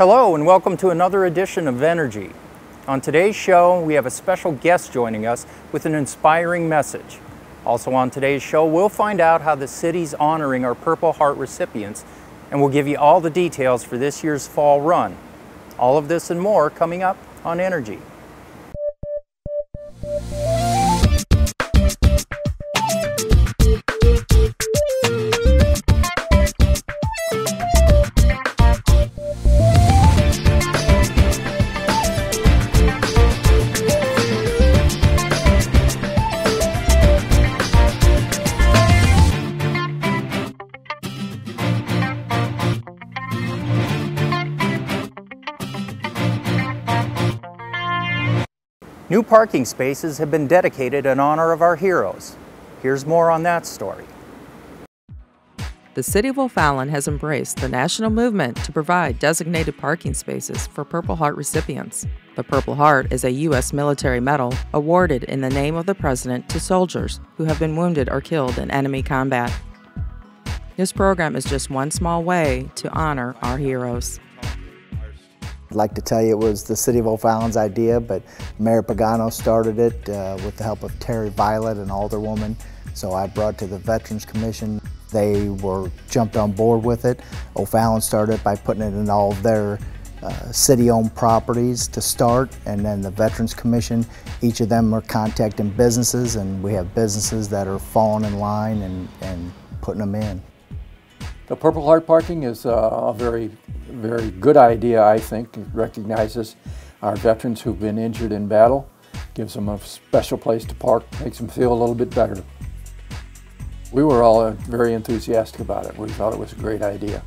Hello and welcome to another edition of Energy. On today's show, we have a special guest joining us with an inspiring message. Also on today's show, we'll find out how the city's honoring our Purple Heart recipients, and we'll give you all the details for this year's fall run. All of this and more coming up on Energy. New parking spaces have been dedicated in honor of our heroes. Here's more on that story. The City of O'Fallon has embraced the national movement to provide designated parking spaces for Purple Heart recipients. The Purple Heart is a U.S. military medal awarded in the name of the President to soldiers who have been wounded or killed in enemy combat. This program is just one small way to honor our heroes. I'd like to tell you it was the City of O'Fallon's idea, but Mayor Pagano started it with the help of Terry Violet, an alderwoman. So I brought it to the Veterans Commission. They jumped on board with it. O'Fallon started by putting it in all of their city-owned properties to start, and then the Veterans Commission, each of them are contacting businesses, and we have businesses that are falling in line and putting them in. The Purple Heart parking is a very good idea, I think. It recognizes our veterans who've been injured in battle, gives them a special place to park, makes them feel a little bit better. We were all very enthusiastic about it. We thought it was a great idea.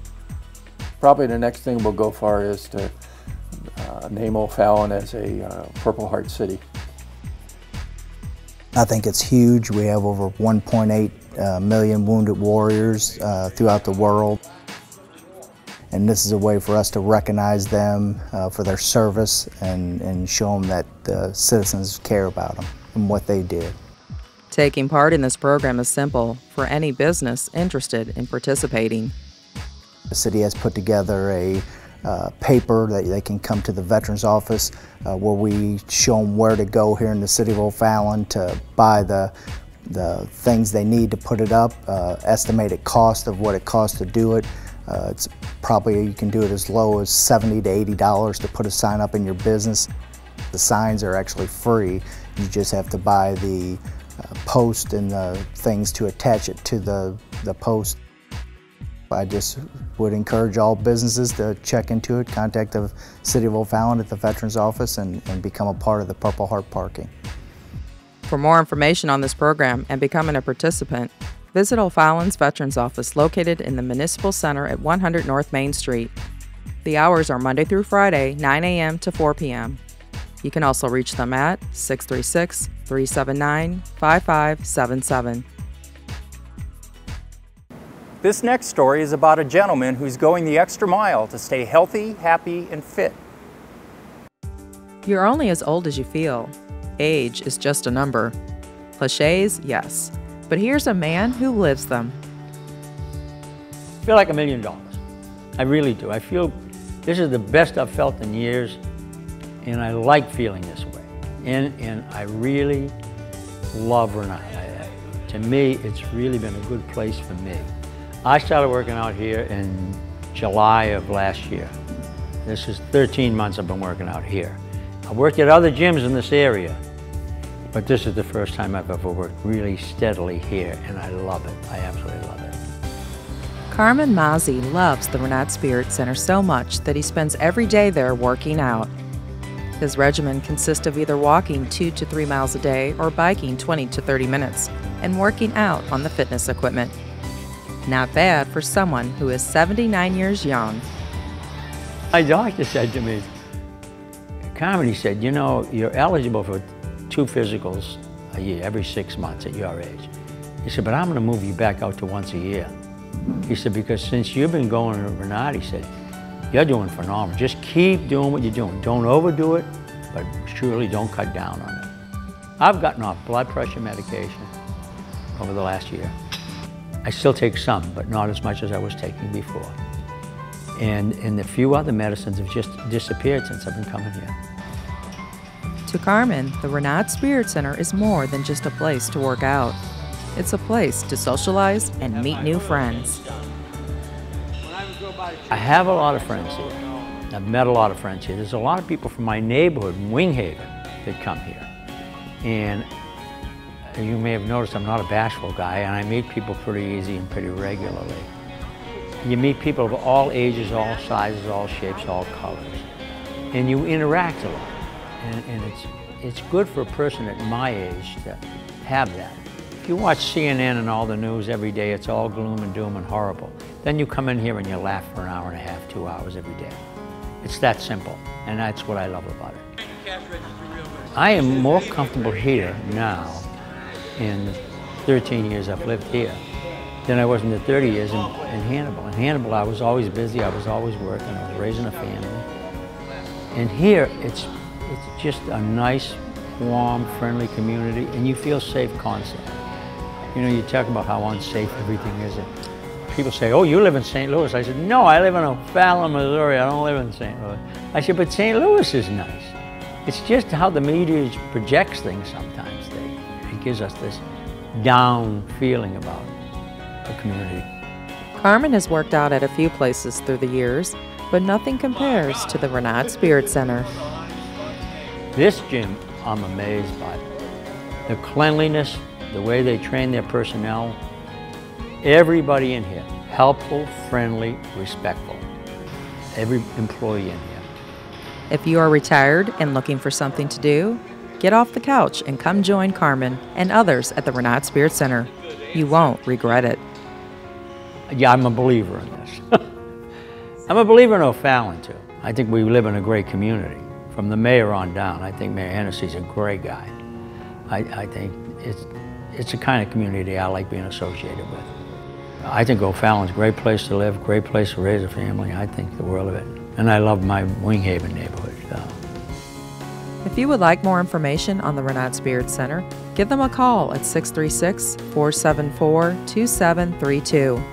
Probably the next thing we'll go for is to name O'Fallon as a Purple Heart city. I think it's huge. We have over 1.8 million wounded warriors throughout the world. And this is a way for us to recognize them for their service and show them that the citizens care about them and what they did. Taking part in this program is simple for any business interested in participating. The city has put together a paper that they can come to the Veterans Office where we show them where to go here in the City of O'Fallon to buy the things they need to put it up, estimated cost of what it costs to do it. It's probably, you can do it as low as $70 to $80 to put a sign up in your business. The signs are actually free. You just have to buy the post and the things to attach it to the post. I just would encourage all businesses to check into it, contact the City of O'Fallon at the Veterans Office and become a part of the Purple Heart parking. For more information on this program and becoming a participant, visit O'Fallon's Veterans Office located in the Municipal Center at 100 North Main Street. The hours are Monday through Friday, 9 a.m. to 4 p.m. You can also reach them at 636-379-5577. This next story is about a gentleman who's going the extra mile to stay healthy, happy, and fit. You're only as old as you feel. Age is just a number. Clichés, yes. But here's a man who lives them. I feel like $1 million. I really do. I feel this is the best I've felt in years, and I like feeling this way. And I really love Renaud. To me, it's really been a good place for me. I started working out here in July of last year. This is 13 months I've been working out here. I worked at other gyms in this area, but this is the first time I've ever worked really steadily here, and I love it. I absolutely love it. Carmen Mazzi loves the Renaud Spirit Center so much that he spends every day there working out. His regimen consists of either walking 2 to 3 miles a day or biking 20 to 30 minutes and working out on the fitness equipment. Not bad for someone who is 79 years young. My doctor said to me, Carmen, he said, you know, you're eligible for 2 physicals a year, every 6 months at your age. He said, but I'm going to move you back out to once a year. He said, because since you've been going to Renaud, he said, you're doing phenomenal. Just keep doing what you're doing. Don't overdo it, but surely don't cut down on it. I've gotten off blood pressure medication over the last year. I still take some, but not as much as I was taking before. And a few other medicines have just disappeared since I've been coming here. To Carmen, the Renaud Spirit Center is more than just a place to work out. It's a place to socialize and meet new friends. I have a lot of friends here. I've met a lot of friends here. There's a lot of people from my neighborhood, Winghaven, that come here. And you may have noticed I'm not a bashful guy, and I meet people pretty easy and pretty regularly. You meet people of all ages, all sizes, all shapes, all colors. And you interact a lot. And it's good for a person at my age to have that. If you watch CNN and all the news every day, it's all gloom and doom and horrible. Then you come in here and you laugh for an hour and a half, 2 hours every day. It's that simple, and that's what I love about it. I am more comfortable here now in the 13 years I've lived here than I was in the 30 years in Hannibal. In Hannibal, I was always busy, I was always working, I was raising a family. And here, it's just a nice, warm, friendly community, and you feel safe constantly. You know, you talk about how unsafe everything is. And people say, oh, you live in St. Louis. I said, no, I live in O'Fallon, Missouri. I don't live in St. Louis. I said, but St. Louis is nice. It's just how the media projects things sometimes. It gives us this down feeling about the community. Carmen has worked out at a few places through the years, but nothing compares to the Renaud Spirit Center. This gym, I'm amazed by. The cleanliness, the way they train their personnel, everybody in here, helpful, friendly, respectful. Every employee in here. If you are retired and looking for something to do, get off the couch and come join Carmen and others at the Renaud Spirit Center. You won't regret it. Yeah, I'm a believer in this. I'm a believer in O'Fallon, too. I think we live in a great community. From the mayor on down, I think Mayor Hennessy's a great guy. I think it's the kind of community I like being associated with. I think O'Fallon's a great place to live, great place to raise a family. I think the world of it. And I love my Winghaven neighborhood. If you would like more information on the Renaud Spirit Center, give them a call at 636-474-2732.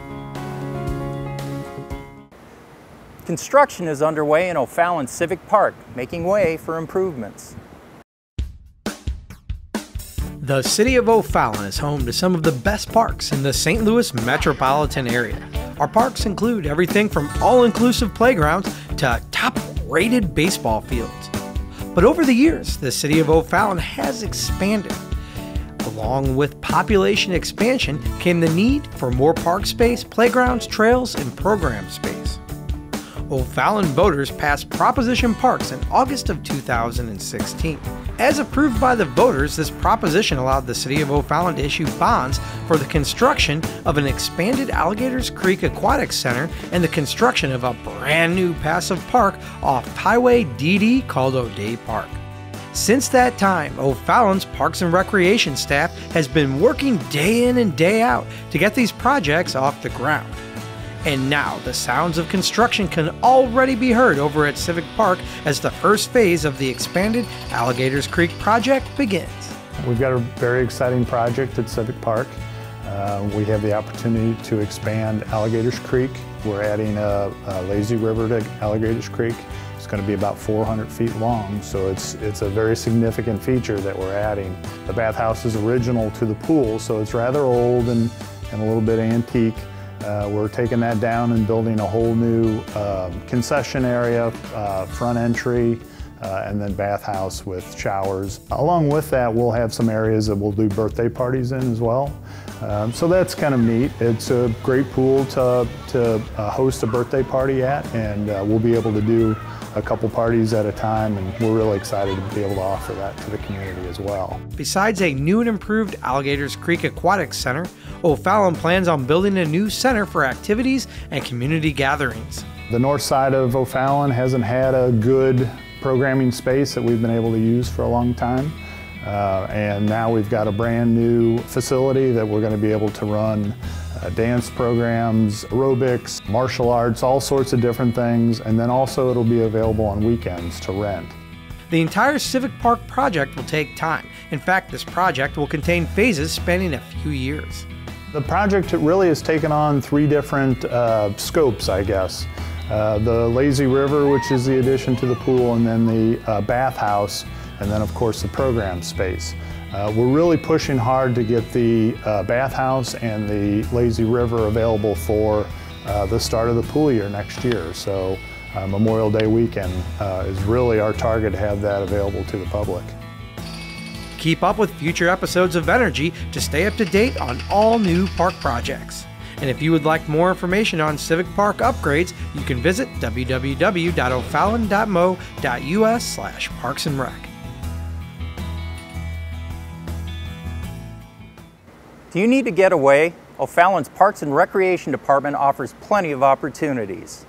Construction is underway in O'Fallon Civic Park, making way for improvements. The city of O'Fallon is home to some of the best parks in the St. Louis metropolitan area. Our parks include everything from all-inclusive playgrounds to top-rated baseball fields. But over the years, the city of O'Fallon has expanded. Along with population expansion came the need for more park space, playgrounds, trails, and program space. O'Fallon voters passed Proposition Parks in August of 2016. As approved by the voters, this proposition allowed the city of O'Fallon to issue bonds for the construction of an expanded Alligators Creek Aquatic Center and the construction of a brand new passive park off Highway DD called O'Day Park. Since that time, O'Fallon's Parks and Recreation staff has been working day in and day out to get these projects off the ground. And now the sounds of construction can already be heard over at Civic Park as the first phase of the expanded Alligators Creek project begins. We've got a very exciting project at Civic Park. We have the opportunity to expand Alligators Creek. We're adding a lazy river to Alligators Creek. It's going to be about 400 feet long, so it's a very significant feature that we're adding. The bathhouse is original to the pool, so it's rather old and a little bit antique. We're taking that down and building a whole new concession area, front entry, and then bathhouse with showers. Along with that, we'll have some areas that we'll do birthday parties in as well. So that's kind of neat. It's a great pool to host a birthday party at, and we'll be able to do a couple parties at a time, and we're really excited to be able to offer that to the community as well. Besides a new and improved Alligators Creek Aquatic Center, O'Fallon plans on building a new center for activities and community gatherings. The north side of O'Fallon hasn't had a good programming space that we've been able to use for a long time. And now we've got a brand new facility that we're going to be able to run dance programs, aerobics, martial arts, all sorts of different things, and then also it'll be available on weekends to rent. The entire Civic Park project will take time. In fact, this project will contain phases spanning a few years. The project really has taken on three different scopes, I guess. the lazy river, which is the addition to the pool, and then the bathhouse, and then of course the program space. We're really pushing hard to get the bathhouse and the lazy river available for the start of the pool year next year. So Memorial Day weekend is really our target to have that available to the public. Keep up with future episodes of Energy to stay up to date on all new park projects. And if you would like more information on Civic Park upgrades, you can visit www.o'fallon.mo.us/parksandrec. Do you need to get away? O'Fallon's Parks and Recreation Department offers plenty of opportunities.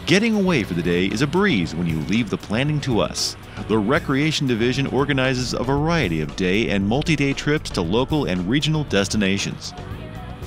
Getting away for the day is a breeze when you leave the planning to us. The Recreation Division organizes a variety of day and multi-day trips to local and regional destinations.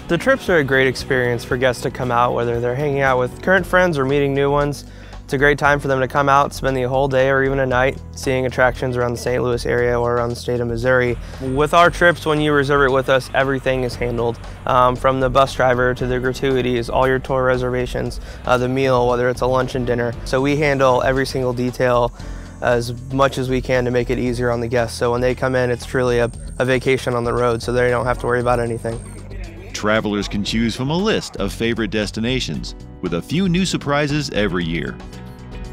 The trips are a great experience for guests to come out, whether they're hanging out with current friends or meeting new ones. It's a great time for them to come out, spend the whole day or even a night seeing attractions around the St. Louis area or around the state of Missouri. With our trips, when you reserve it with us, everything is handled. From the bus driver to the gratuities, all your tour reservations, the meal, whether it's a lunch and dinner. So we handle every single detail as much as we can to make it easier on the guests. So when they come in, it's truly a vacation on the road, so they don't have to worry about anything. Travelers can choose from a list of favorite destinations, with a few new surprises every year.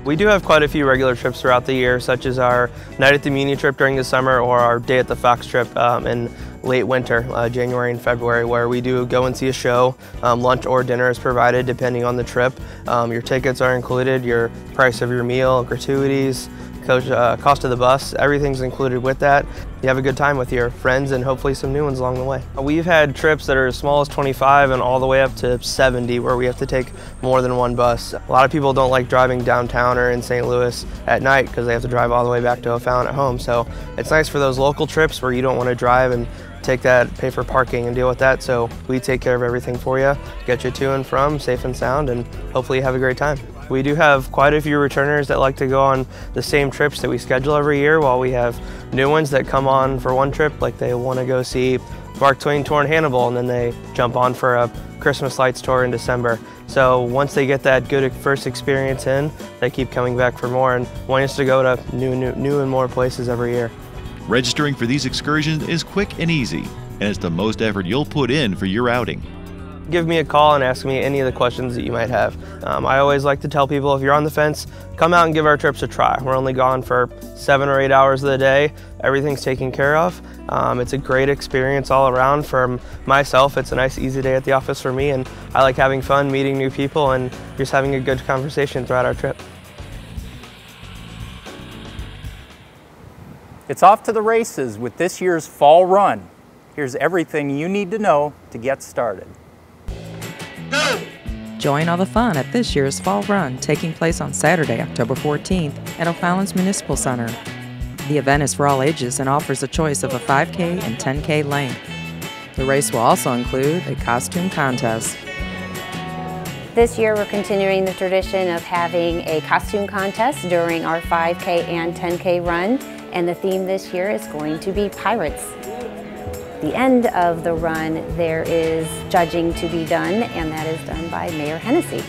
We do have quite a few regular trips throughout the year, such as our Night at the Muni trip during the summer or our Day at the Fox trip in late winter, January and February, where we do go and see a show. Lunch or dinner is provided depending on the trip. Your tickets are included, your price of your meal, gratuities, cost of the bus, everything's included with that. You have a good time with your friends and hopefully some new ones along the way. We've had trips that are as small as 25 and all the way up to 70 where we have to take more than one bus. A lot of people don't like driving downtown or in St. Louis at night because they have to drive all the way back to O'Fallon at home. So it's nice for those local trips where you don't want to drive and take that, pay for parking and deal with that. So we take care of everything for you, get you to and from safe and sound, and hopefully you have a great time. We do have quite a few returners that like to go on the same trips that we schedule every year, while we have new ones that come on for one trip, like they want to go see Mark Twain tour in Hannibal, and then they jump on for a Christmas lights tour in December. So once they get that good first experience in, they keep coming back for more and wanting us to go to new and more places every year. Registering for these excursions is quick and easy, and it's the most effort you'll put in for your outing. Give me a call and ask me any of the questions that you might have. I always like to tell people, if you're on the fence, come out and give our trips a try. We're only gone for 7 or 8 hours of the day. Everything's taken care of. It's a great experience all around. For myself, it's a nice, easy day at the office for me, and I like having fun, meeting new people, and just having a good conversation throughout our trip. It's off to the races with this year's Fall Run. Here's everything you need to know to get started. Join all the fun at this year's Fall Run, taking place on Saturday, October 14th at O'Fallon's Municipal Center. The event is for all ages and offers a choice of a 5K and 10K length. The race will also include a costume contest. This year we're continuing the tradition of having a costume contest during our 5K and 10K run, and the theme this year is going to be pirates. At the end of the run, there is judging to be done, and that is done by Mayor Hennessy.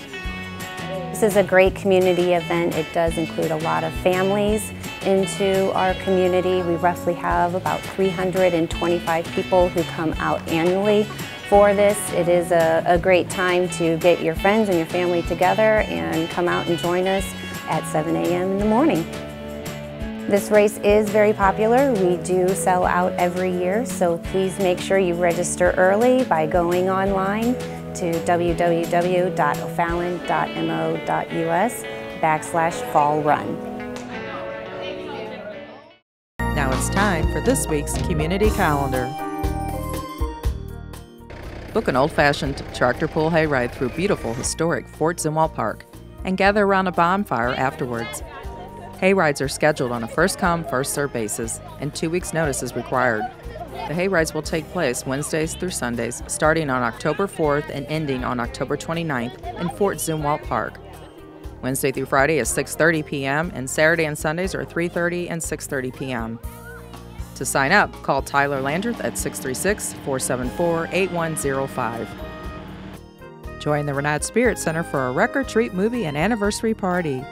This is a great community event. It does include a lot of families into our community. We roughly have about 325 people who come out annually for this. It is a great time to get your friends and your family together and come out and join us at 7 a.m. in the morning. This race is very popular. We do sell out every year, so please make sure you register early by going online to www.o'fallon.mo.us/fall-run. Now it's time for this week's community calendar. Book an old-fashioned tractor pull hayride through beautiful historic Fort Zumwalt Park and gather around a bonfire afterwards. Hayrides are scheduled on a first-come, first-served basis, and 2 weeks' notice is required. The hayrides will take place Wednesdays through Sundays, starting on October 4th and ending on October 29th in Fort Zumwalt Park. Wednesday through Friday is 6:30 p.m., and Saturday and Sundays are 3:30 and 6:30 p.m. To sign up, call Tyler Landreth at 636-474-8105. Join the Renaud Spirit Center for a Wreck or Treat movie and anniversary party.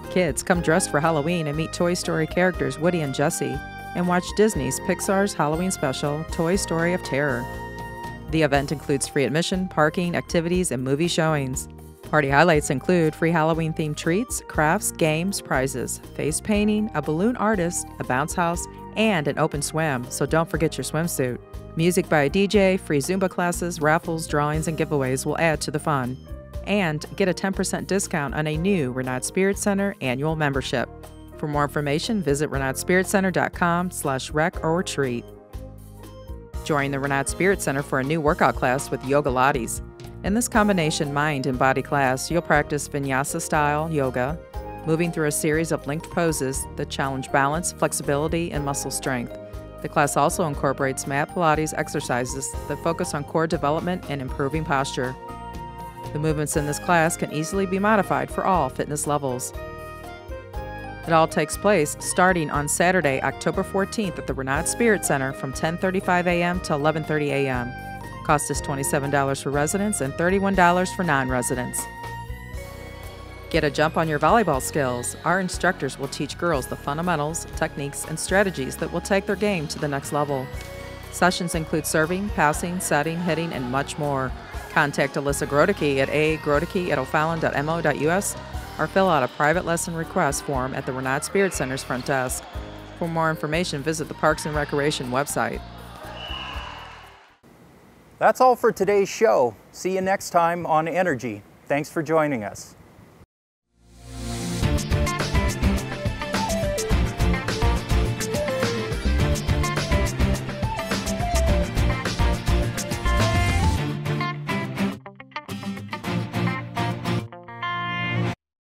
Kids, come dressed for Halloween and meet Toy Story characters Woody and Jessie, and watch Disney's Pixar's Halloween special, Toy Story of Terror. The event includes free admission, parking, activities, and movie showings. Party highlights include free Halloween-themed treats, crafts, games, prizes, face painting, a balloon artist, a bounce house, and an open swim, so don't forget your swimsuit. Music by a DJ, free Zumba classes, raffles, drawings, and giveaways will add to the fun. And get a 10% discount on a new Renaud Spirit Center annual membership. For more information, visit RenaudSpiritCenter.com/wreck-or-treat. Join the Renaud Spirit Center for a new workout class with Yoga Lattes. In this combination mind and body class, you'll practice vinyasa-style yoga, moving through a series of linked poses that challenge balance, flexibility, and muscle strength. The class also incorporates mat Pilates exercises that focus on core development and improving posture. The movements in this class can easily be modified for all fitness levels. It all takes place starting on Saturday, October 14th at the Renaud Spirit Center from 10:35 a.m. to 11:30 a.m. Cost is $27 for residents and $31 for non-residents. Get a jump on your volleyball skills. Our instructors will teach girls the fundamentals, techniques, and strategies that will take their game to the next level. Sessions include serving, passing, setting, hitting, and much more. Contact Alyssa Grodicke at agrodicke@o'fallon.mo.us or fill out a private lesson request form at the Renaud Spirit Center's front desk. For more information, visit the Parks and Recreation website. That's all for today's show. See you next time on Energy. Thanks for joining us.